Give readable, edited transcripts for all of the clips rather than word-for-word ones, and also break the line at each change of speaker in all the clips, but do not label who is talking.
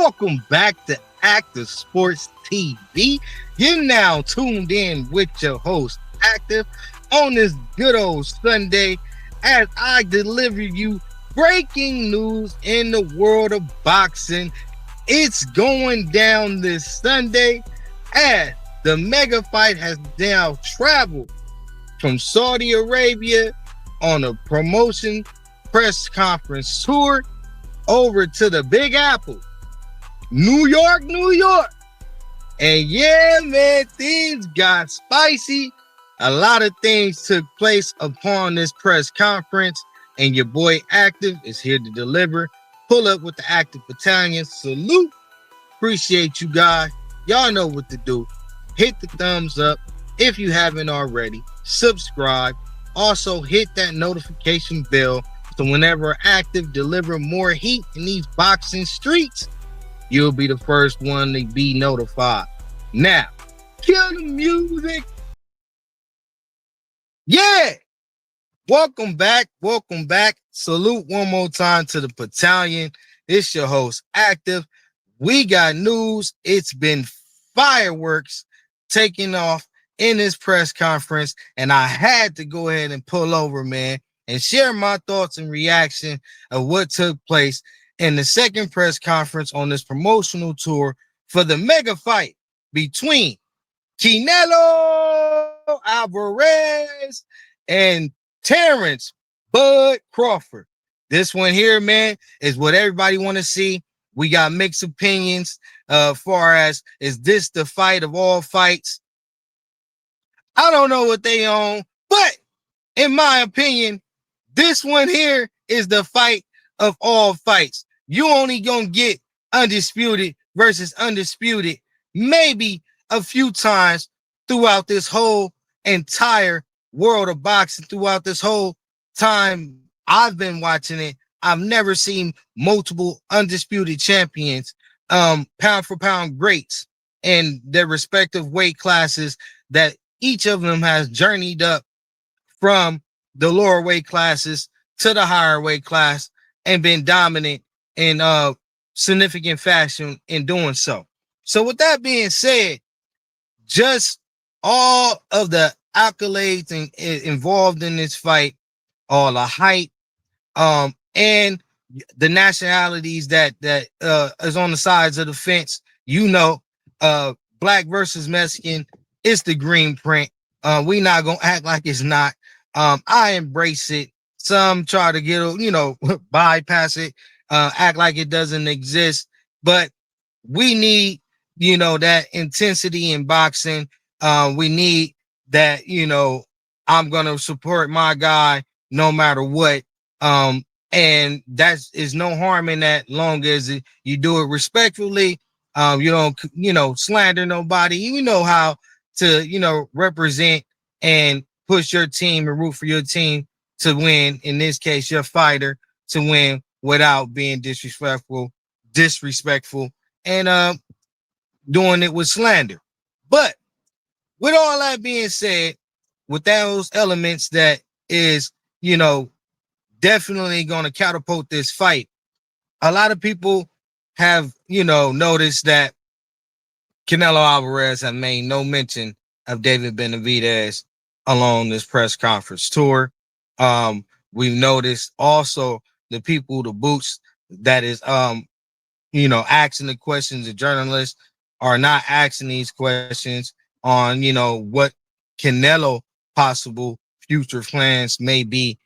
Welcome back to Active Sports TV. You're now tuned in with your host, Active, on this good old Sunday as I deliver you breaking news in the world of boxing. It's going down this Sunday as the mega fight has now traveled from Saudi Arabia on a promotion press conference tour over to the Big Apple, New York, New York. And yeah, man, things got spicy. A lot of things took place upon this press conference, and your boy Active is here to deliver. Pull up with the Active Battalion. Salute. Appreciate you guys. Y'all know what to do. Hit the thumbs up if you haven't already. Subscribe. Also, hit that notification bell so whenever Active deliver more heat in these boxing streets, you'll be the first one to be notified. Now, kill the music. Yeah. Welcome back. Welcome back. Salute one more time to the battalion. It's your host, Active. We got news. It's been fireworks taking off in this press conference, and I had to go ahead and pull over, man, and share my thoughts and reaction of what took place in the second press conference on this promotional tour for the mega fight between Canelo Alvarez and Terrence Bud Crawford. This one here, man, is what everybody want to see. We got mixed opinions far as, is this the fight of all fights? I don't know what they own, but in my opinion, this one here is the fight of all fights. You only gonna get undisputed versus undisputed maybe a few times throughout this whole entire world of boxing, throughout this whole time I've been watching it. I've never seen multiple undisputed champions, pound for pound greats in their respective weight classes that each of them has journeyed up from the lower weight classes to the higher weight class and been dominant in significant fashion in doing so. So with that being said, just all of the accolades involved in this fight, all the hype, and the nationalities that is on the sides of the fence, black versus Mexican, it's the green print. We not gonna act like it's not. I embrace it. Some try to get, bypass it, act like it doesn't exist. But we need, that intensity in boxing. We need that, I'm gonna support my guy no matter what. And that is no harm in that, long as you do it respectfully. You don't, slander nobody. You know how to, represent and push your team and root for your team to win. In this case, your fighter to win without being disrespectful, and doing it with slander. But with all that being said, with those elements that is, definitely going to catapult this fight, a lot of people have, noticed that Canelo Alvarez have made no mention of David Benavidez along this press conference tour. We've noticed also the people, the boots that is, asking the questions. The journalists are not asking these questions on, what Canelo possible future plans may be,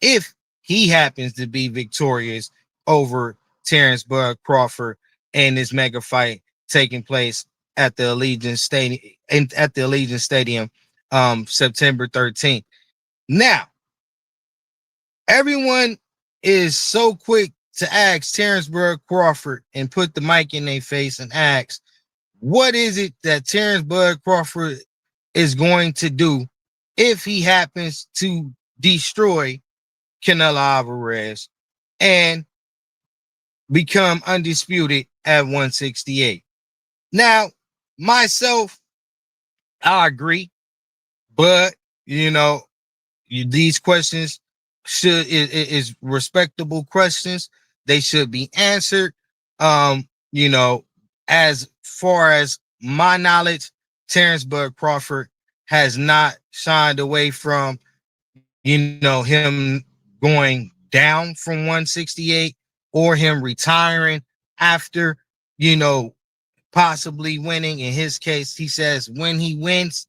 if he happens to be victorious over Terrence Bud Crawford in this mega fight taking place at the Allegiant Stadium, September 13th. Now, everyone is so quick to ask Terrence Bud Crawford and put the mic in their face and ask, what is it that Terrence Bud Crawford is going to do if he happens to destroy Canelo Alvarez and become undisputed at 168? Now, myself, I agree, but these questions is respectable questions. They should be answered. you know, as far as my knowledge, Terrence Bud Crawford has not shined away from, him going down from 168 or him retiring after, you know, possibly winning. In his case, he says when he wins,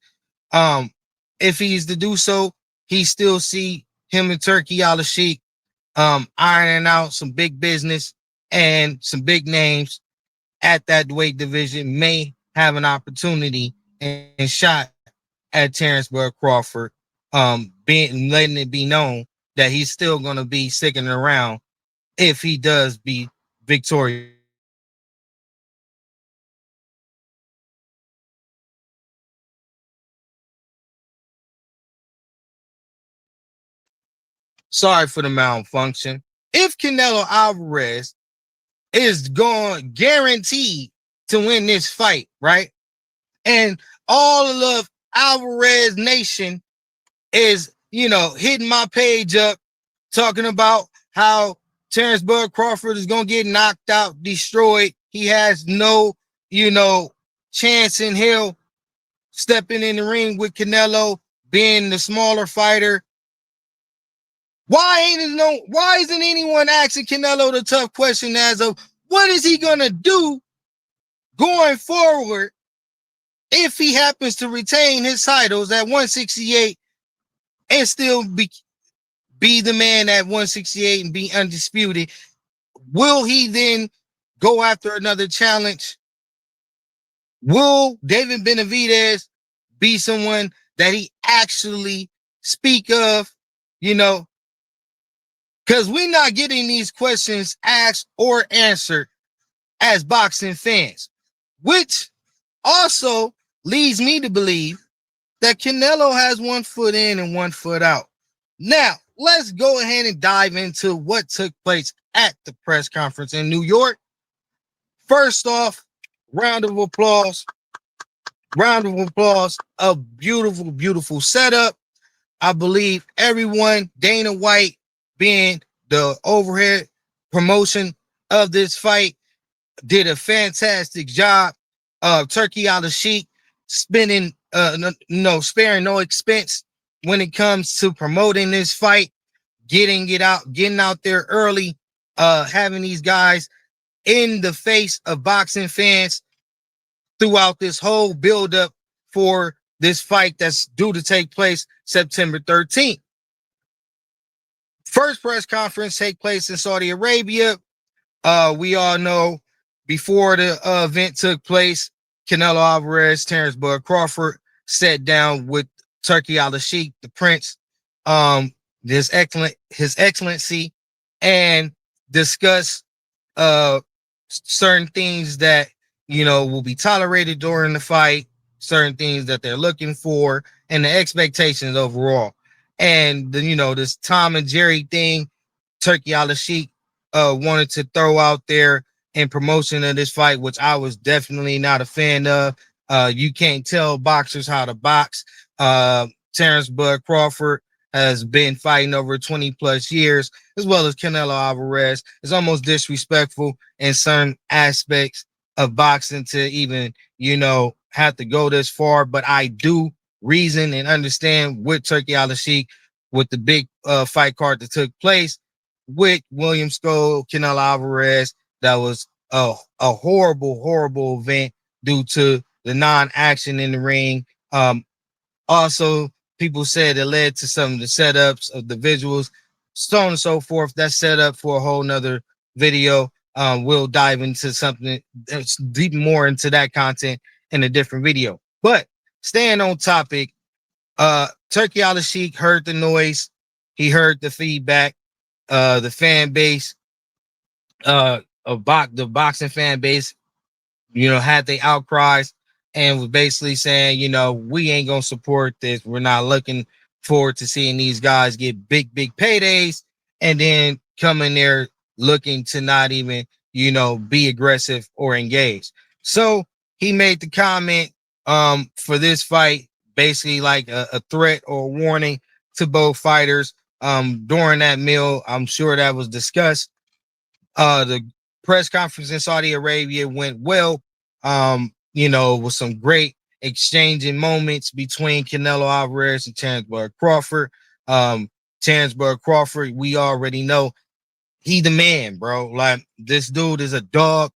um, if he's to do so, he still see him and Turkey Al Sheik ironing out some big business and some big names at that weight division, may have an opportunity and shot at Terrence Bud Crawford, being letting it be known that he's still going to be sticking around if he does be victorious in this fight. Sorry for the malfunction. If Canelo Alvarez is going guaranteed to win this fight, right? And all of Alvarez Nation is, hitting my page up talking about how Terrence Bud Crawford is going to get knocked out, destroyed. He has no, you know, chance in hell stepping in the ring with Canelo, being the smaller fighter. Why isn't anyone asking Canelo the tough question as of what is he gonna do going forward if he happens to retain his titles at 168 and still be the man at 168 and be undisputed? Will he then go after another challenge? Will David Benavidez be someone that he actually speak of? You know, because we're not getting these questions asked or answered as boxing fans, which also leads me to believe that Canelo has one foot in and one foot out. Now, let's go ahead and dive into what took place at the press conference in New York. First off, round of applause. Round of applause. A beautiful, beautiful setup. I believe everyone, Dana White being the overhead promotion of this fight, did a fantastic job. Turkey Al Sheik spending, sparing no expense when it comes to promoting this fight, getting out there early, having these guys in the face of boxing fans throughout this whole buildup for this fight that's due to take place September 13th. First press conference take place in Saudi Arabia. We all know before the event took place, Canelo Alvarez, Terrence Bud Crawford sat down with Turkey Al Sheik, the Prince, his excellency, and discuss certain things that will be tolerated during the fight, certain things that they're looking for, and the expectations overall. And this Tom and Jerry thing, Turkey Al Sheik wanted to throw out there in promotion of this fight, which I was definitely not a fan of. You can't tell boxers how to box. Terrence Bud Crawford has been fighting over 20 plus years, as well as Canelo Alvarez. It's almost disrespectful in certain aspects of boxing to even, have to go this far. But I do reason and understand with Turkey Al Sheik, with the big fight card that took place with William Skull, Canelo Alvarez. That was a horrible, horrible event due to the non-action in the ring. Also, people said it led to some of the setups of the visuals, so on and so forth. That's set up for a whole nother video. We'll dive into something that's deep more into that content in a different video. But staying on topic, Turkey Al Sheik heard the noise. He heard the feedback. The fan base, the boxing fan base, had they outcries and was basically saying, we ain't gonna support this. We're not looking forward to seeing these guys get big, big paydays and then come in there looking to not even, be aggressive or engaged. So he made the comment for this fight, basically like a threat or a warning to both fighters. During that meal, I'm sure that was discussed. The press conference in Saudi Arabia went well. With some great exchanging moments between Canelo Alvarez and Terrence Bud Crawford. Terrence Bud Crawford, we already know he the man, bro. Like, this dude is a dog.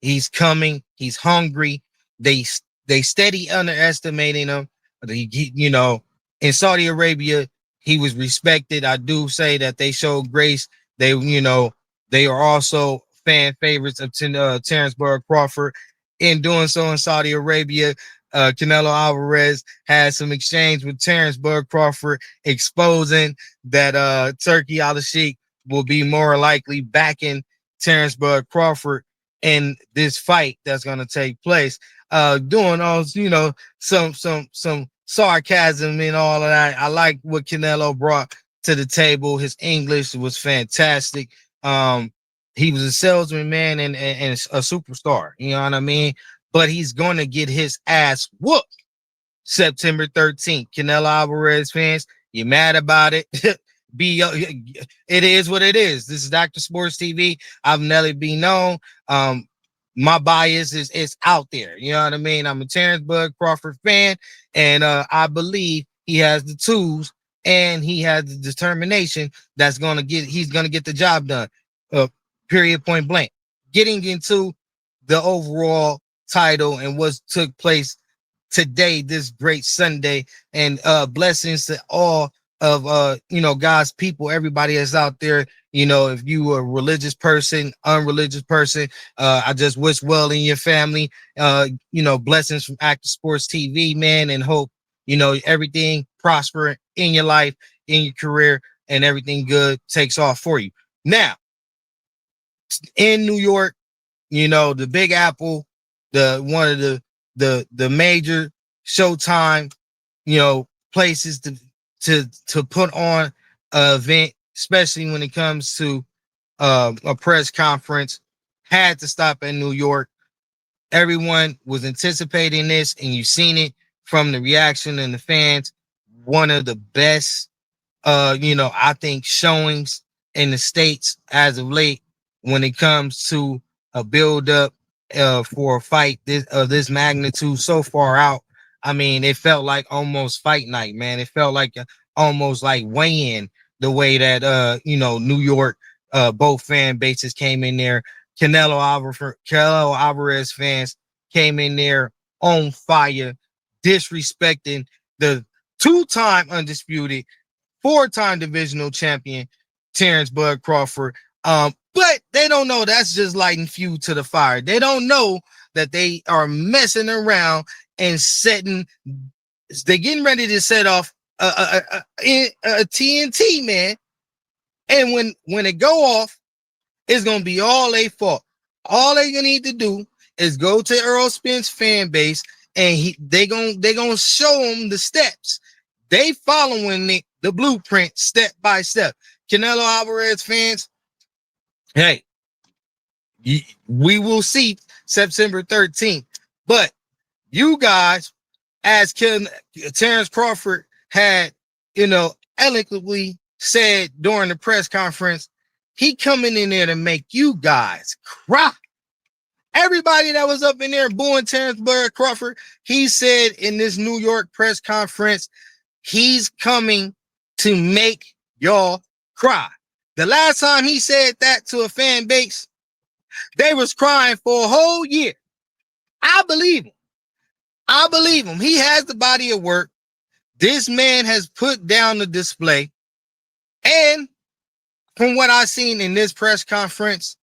He's coming. He's hungry. They they steady underestimating him. In Saudi Arabia, he was respected. I do say that they showed grace. They are also fan favorites of Terrence Bud Crawford. In doing so in Saudi Arabia, Canelo Alvarez had some exchange with Terrence Bud Crawford, exposing that Turkey Al Sheikh will be more likely backing Terrence Bud Crawford in this fight that's going to take place. Doing all, some sarcasm and all of that. I like what Canelo brought to the table. His English was fantastic. He was a salesman, man, and a superstar. You know what I mean? But he's going to get his ass whooped September 13th. Canelo Alvarez fans, you mad about it? It is what it is. This is Dr. Sports TV. I'm Nelly B. Known. My bias is out there. You know what I mean? I'm a Terrence Bud Crawford fan, and I believe he has the tools and he has the determination he's gonna get the job done. Period, point blank. Getting into the overall title and what took place today, this great Sunday, and blessings to all of God's people, everybody that's out there. If you are a religious person, unreligious person, I just wish well in your family. Blessings from Active Sports TV, man, and hope everything prosper in your life, in your career, and everything good takes off for you. Now, in New York, the Big Apple, one of the major Showtime, places to put on an event, especially when it comes to a press conference, had to stop in New York. Everyone was anticipating this, and you've seen it from the reaction and the fans. One of the best, I think, showings in the States as of late when it comes to a build up for a fight this magnitude so far out. I mean, it felt like almost fight night, man. It felt like almost like weigh-in, the way that New York, both fan bases came in there. Canelo Alvarez fans came in there on fire, disrespecting the two-time undisputed, four-time divisional champion Terrence Bud Crawford. But they don't know that's just lighting fuel to the fire. They don't know that they are messing around and they're getting ready to set off a TNT, man. And when it go off, it's gonna be all their fault. All they gonna need to do is go to Earl Spence fan base, and they gonna show them the steps. They following the blueprint step by step. Canelo Alvarez fans, hey, we will see September 13th. But you guys, as Terrence Crawford had, eloquently said during the press conference, he coming in there to make you guys cry. Everybody that was up in there booing Terrence Bud Crawford, he said in this New York press conference, he's coming to make y'all cry. The last time he said that to a fan base, they was crying for a whole year. I believe him. I believe him. He has the body of work. This man has put down the display. And from what I've seen in this press conference,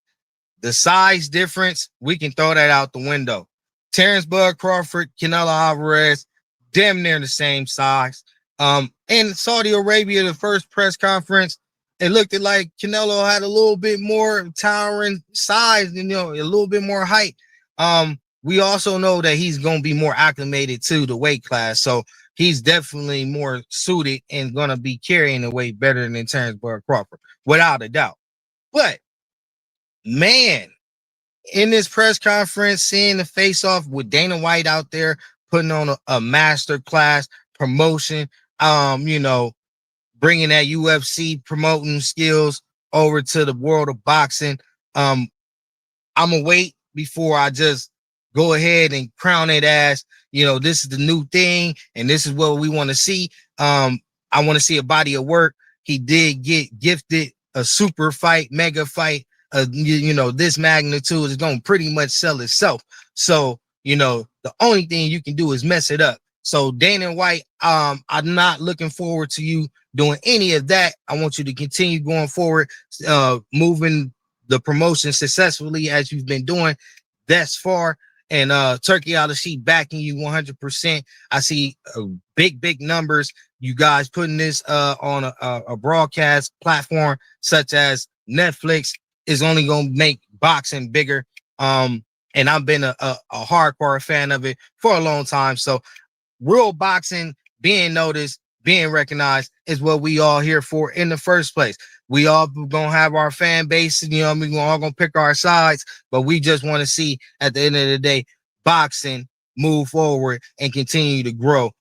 the size difference, we can throw that out the window. Terrence Bud Crawford, Canelo Alvarez, damn near the same size. In Saudi Arabia, the first press conference, it looked like Canelo had a little bit more towering size, a little bit more height. We also know that he's going to be more acclimated to the weight class. So he's definitely more suited and going to be carrying the weight better than Terrence Bud Crawford, without a doubt. But, man, in this press conference, seeing the face-off with Dana White out there putting on a master class promotion, bringing that UFC promoting skills over to the world of boxing. I'm gonna wait before I just go ahead and crown it as, this is the new thing and this is what we want to see. I want to see a body of work. He did get gifted a super fight, mega fight. This magnitude is gonna pretty much sell itself. So, the only thing you can do is mess it up. So Dana White, I'm not looking forward to you doing any of that. I want you to continue going forward, moving the promotion successfully as you've been doing thus far. And Turkey out of sheet backing you 100%. I see big numbers. You guys putting this on a broadcast platform such as Netflix is only going to make boxing bigger. And I've been a hardcore fan of it for a long time. So real boxing being noticed, being recognized is what we all here for in the first place. We all gonna have our fan base, we all gonna pick our sides, but we just want to see at the end of the day, boxing move forward and continue to grow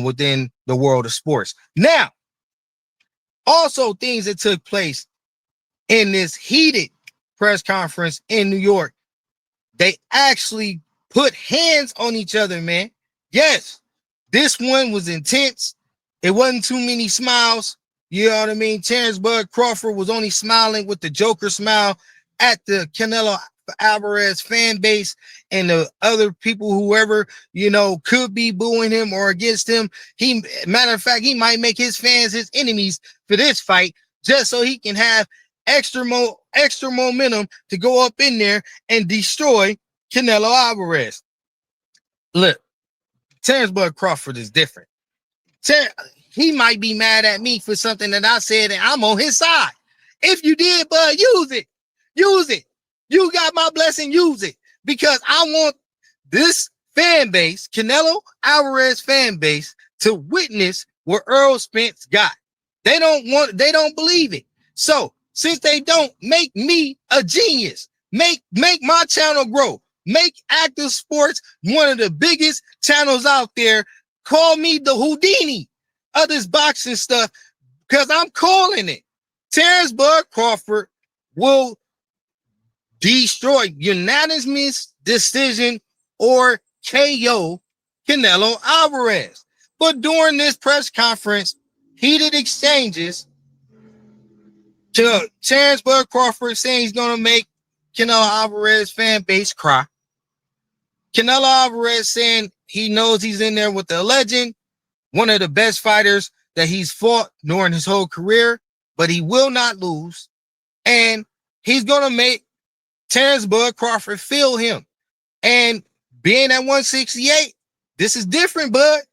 within the world of sports. Now, also things that took place in this heated press conference in New York, they actually put hands on each other, man. Yes, this one was intense. It wasn't too many smiles. You know what I mean? Terrence Bud Crawford was only smiling with the Joker smile at the Canelo Alvarez fan base and the other people, whoever, could be booing him or against him. Matter of fact, he might make his fans his enemies for this fight just so he can have extra momentum to go up in there and destroy Canelo Alvarez. Look, Terrence Bud Crawford is different. He might be mad at me for something that I said, and I'm on his side. If you did, Bud, use it. Use it. You got my blessing. Use it. Because I want this fan base, Canelo Alvarez fan base, to witness what Earl Spence got. They don't believe it. So since they don't, make me a genius. Make my channel grow. Make Active Sports one of the biggest channels out there. Call me the Houdini of this boxing stuff, because I'm calling it. Terrence Bud Crawford will destroy, unanimous decision or KO Canelo Alvarez. But during this press conference, heated exchanges, Terrence Bud Crawford saying he's going to make Canelo Alvarez fan base cry. Canelo Alvarez saying he knows he's in there with the legend, one of the best fighters that he's fought during his whole career, but he will not lose. And he's going to make Terrence Bud Crawford feel him. And being at 168, this is different, bud.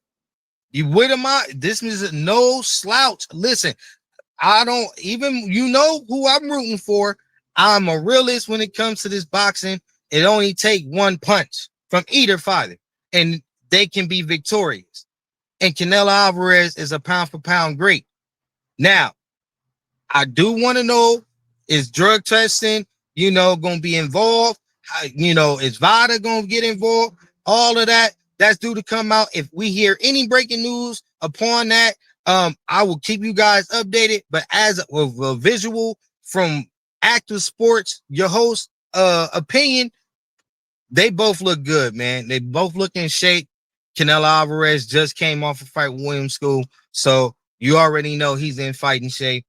You with him out. This is no slouch. Listen, I don't even, who I'm rooting for. I'm a realist when it comes to this boxing. It only take one punch from either fighter, and they can be victorious. And Canelo Alvarez is a pound for pound great. Now, I do want to know, is drug testing, going to be involved? Is VADA going to get involved? All of that, that's due to come out. If we hear any breaking news upon that, I will keep you guys updated. But as a visual from Active Sports, your host opinion, they both look good, man. They both look in shape. Canelo Alvarez just came off a fight with William School, so you already know he's in fighting shape.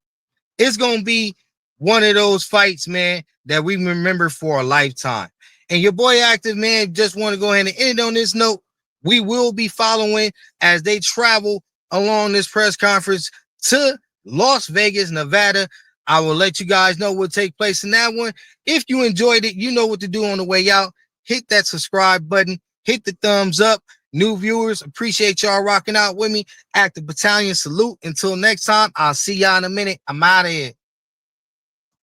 It's going to be one of those fights, man, that we remember for a lifetime. And your boy Active, man, just want to go ahead and end on this note. We will be following as they travel along this press conference to Las Vegas, Nevada. I will let you guys know what will take place in that one. If you enjoyed it, you know what to do on the way out. Hit that subscribe button. Hit the thumbs up. New viewers, appreciate y'all rocking out with me. Active Battalion, salute. Until next time, I'll see y'all in a minute. I'm out of here.